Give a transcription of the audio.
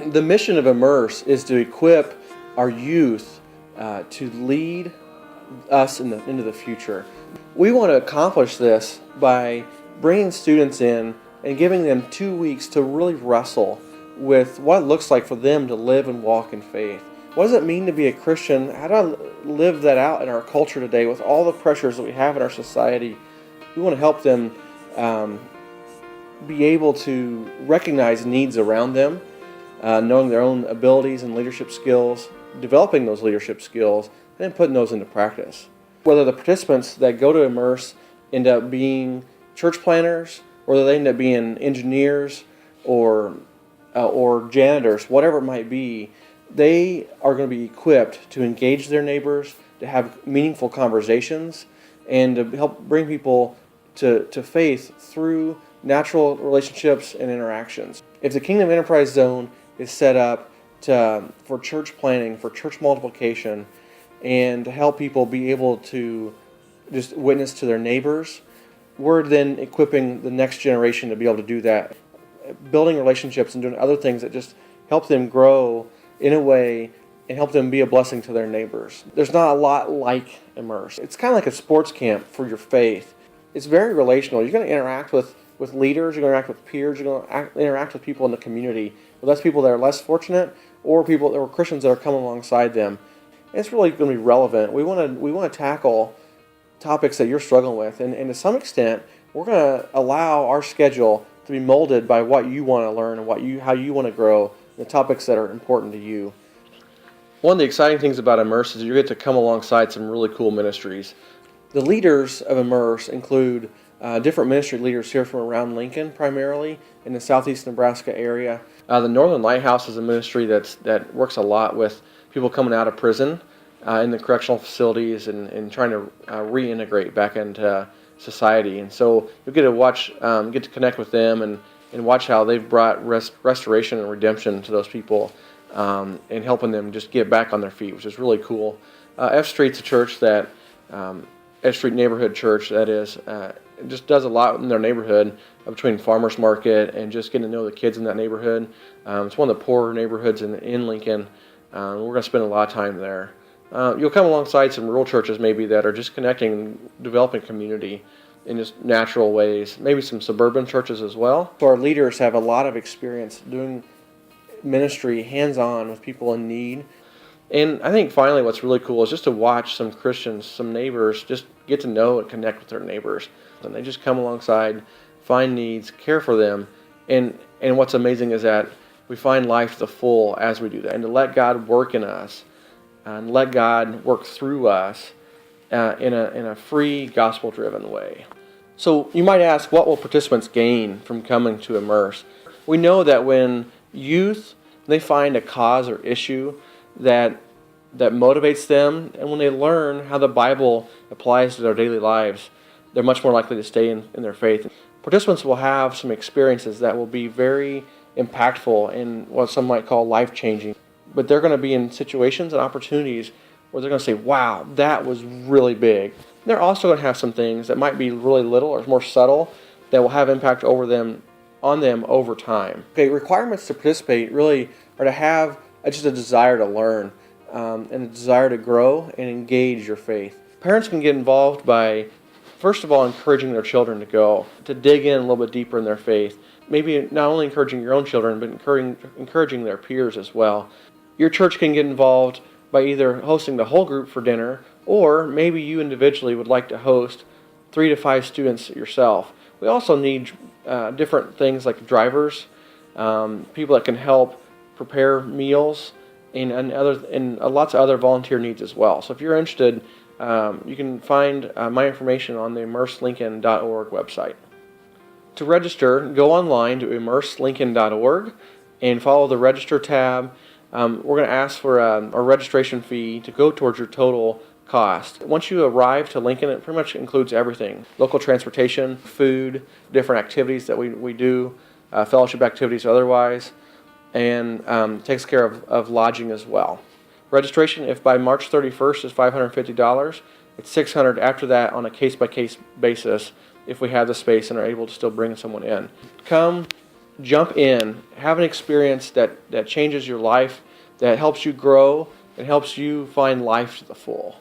The mission of Immerse is to equip our youth to lead us into the future. We want to accomplish this by bringing students in and giving them 2 weeks to really wrestle with what it looks like for them to live and walk in faith. What does it mean to be a Christian? How do I live that out in our culture today with all the pressures that we have in our society? We want to help them be able to recognize needs around them, knowing their own abilities and leadership skills, developing those leadership skills, and then putting those into practice. Whether the participants that go to Immerse end up being church planners, or whether they end up being engineers or janitors, whatever it might be, they are going to be equipped to engage their neighbors, to have meaningful conversations, and to help bring people to faith through natural relationships and interactions. If the Kingdom Enterprise Zone is set up for church planning, for church multiplication, and to help people be able to just witness to their neighbors, we're then equipping the next generation to be able to do that, building relationships and doing other things that just help them grow in a way and help them be a blessing to their neighbors. There's not a lot like Immerse. It's kind of like a sports camp for your faith. It's very relational. You're going to interact with leaders, you're going to interact with peers, you're going to interact with people in the community, whether that's people that are less fortunate or people or Christians that are coming alongside them. And it's really going to be relevant. We want to tackle topics that you're struggling with, and to some extent, we're going to allow our schedule to be molded by what you want to learn and how you want to grow, the topics that are important to you. One of the exciting things about Immerse is you get to come alongside some really cool ministries. The leaders of Immerse include different ministry leaders here from around Lincoln, primarily in the southeast Nebraska area. The Northern Lighthouse is a ministry that works a lot with people coming out of prison in the correctional facilities and trying to reintegrate back into society. And so you'll get to connect with them and watch how they've brought restoration and redemption to those people and helping them just get back on their feet, which is really cool. F Street's a church that F Street Neighborhood Church, that is, just does a lot in their neighborhood between farmers market and just getting to know the kids in that neighborhood. It's one of the poorer neighborhoods in Lincoln. We're going to spend a lot of time there. You'll come alongside some rural churches maybe that are just connecting, developing community in just natural ways, maybe some suburban churches as well. So our leaders have a lot of experience doing ministry hands-on with people in need. And I think finally what's really cool is just to watch some Christians, some neighbors, just get to know and connect with their neighbors. And they just come alongside, find needs, care for them. And what's amazing is that we find life to the full as we do that. And to let God work in us and let God work through us in a free, gospel-driven way. So you might ask, what will participants gain from coming to Immerse? We know that when youth, they find a cause or issue that motivates them, and when they learn how the Bible applies to their daily lives, they're much more likely to stay in their faith. Participants will have some experiences that will be very impactful and what some might call life-changing. But they're going to be in situations and opportunities where they're going to say, wow, that was really big. They're also going to have some things that might be really little or more subtle that will have impact on them over time. Okay, requirements to participate really are to have just a desire to learn and a desire to grow and engage your faith. Parents can get involved by, first of all, encouraging their children to go, to dig in a little bit deeper in their faith. Maybe not only encouraging your own children, but encouraging their peers as well. Your church can get involved by either hosting the whole group for dinner, or maybe you individually would like to host 3 to 5 students yourself. We also need different things like drivers, people that can help prepare meals, and lots of other volunteer needs as well. So if you're interested, you can find my information on the immerselincoln.org website. To register, go online to immerselincoln.org and follow the Register tab. We're going to ask for a registration fee to go towards your total cost. Once you arrive to Lincoln, it pretty much includes everything. Local transportation, food, different activities that we do, fellowship activities otherwise, and takes care of lodging as well. Registration, if by March 31st, is $550. It's $600 after that on a case-by-case basis if we have the space and are able to still bring someone in. Come, jump in, have an experience that changes your life, that helps you grow and helps you find life to the full.